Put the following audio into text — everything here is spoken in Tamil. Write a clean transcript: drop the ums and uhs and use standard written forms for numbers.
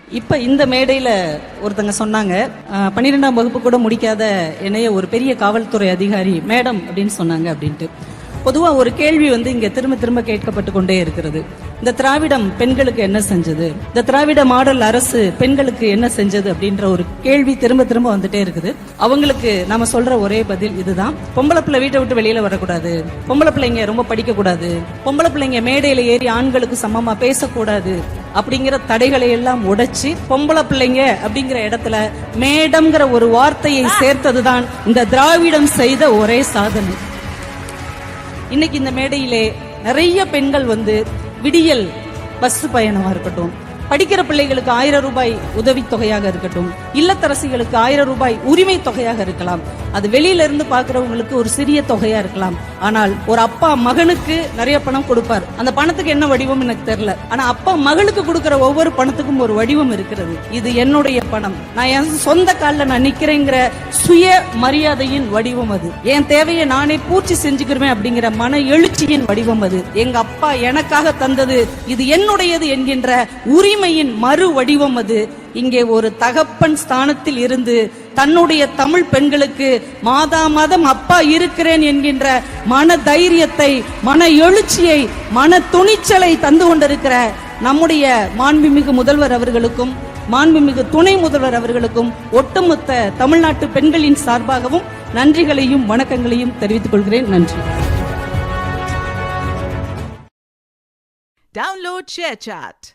இப்ப இந்த மேடையில ஒருத்தங்க சொன்னாங்க, 12ஆம் வகுப்பு கூட முடிக்காத என்னைய ஒரு பெரிய காவல்துறை அதிகாரி மேடம் அப்படின்னு சொன்னாங்க அப்படின்ட்டு. பொதுவா ஒரு கேள்வி இங்க திரும்ப திரும்ப கேட்கப்பட்டு கொண்டே இருக்கிறது. இந்த திராவிடம் பெண்களுக்கு என்ன செஞ்சது, இந்த திராவிட மாடல் அரசு பெண்களுக்கு என்ன செஞ்சது அப்படின்ற ஒரு கேள்வி திரும்ப திரும்ப வந்துட்டே இருக்குது. அவங்களுக்கு நாம சொல்ற ஒரே பதில் இதுதான்: பொம்பளை பிள்ளை வீட்டை விட்டு வெளியில வரக்கூடாது, பொம்பளை பிள்ளைங்க ரொம்ப படிக்க கூடாது, பொம்பளை பிள்ளைங்க மேடையில ஏறி ஆண்களுக்கு சமமா பேசக்கூடாது அப்படிங்கிற தடைகளை எல்லாம் உடைச்சு பொம்பளை பிள்ளைங்க அப்படிங்கிற இடத்துல மேடம்ங்கிற ஒரு வார்த்தையை சேர்த்ததுதான் இந்த திராவிடம் செய்த ஒரே சாதனை. இன்னைக்கு இந்த மேடையிலே நிறைய பெண்கள் விடியல் பஸ் பயணமா இருக்கட்டும், படிக்கிற பிள்ளைகளுக்கு 1000 ரூபாய் உதவித்தொகையாக இருக்கட்டும், இல்லத்தரசிகளுக்கு 1000 ரூபாய் உரிமை தொகையாக இருக்கலாம், அது வெளியில இருந்து பாக்குறவங்களுக்கு ஒரு சிறிய தொகையா இருக்கலாம். ஆனால் ஒரு அப்பா மகனுக்கு நிறைய பணம் கொடுப்பார். அந்த பணத்துக்கு என்ன வடிவம் எனக்கு தெரியல. ஆனா அப்பா மகளுக்கு கொடுக்கிற ஒவ்வொரு பணத்துக்கும் ஒரு வடிவம் இருக்கிறது. இது என்னுடைய பணம், நான் என் சொந்த காலில் நான் நிக்கிறேங்கிற சுய மரியாதையின் வடிவம் அது. என் தேவையை நானே பூர்த்தி செஞ்சுக்கிறேன் அப்படிங்கிற மன எழுச்சியின் வடிவம் அது. எங்க அப்பா எனக்காக தந்தது, இது என்னுடையது என்கின்ற உரிமையின் மறு வடிவம் அது. இங்கே ஒரு தகப்பன் ஸ்தானத்தில் இருந்து தன்னுடைய தமிழ் பெண்களுக்கு மாதா மாதம் அப்பா இருக்கிறேன் என்கின்ற மன தைரியத்தை, மன எழுச்சியை, மன துணிச்சலை தந்து கொண்டிருக்கிற நம்முடைய மாண்புமிகு முதல்வர் அவர்களுக்கும் மாண்புமிகு துணை முதல்வர் அவர்களுக்கும் ஒட்டுமொத்த தமிழ்நாட்டு பெண்களின் சார்பாகவும் நன்றிகளையும் வணக்கங்களையும் தெரிவித்துக் கொள்கிறேன். நன்றி. Download ShareChat.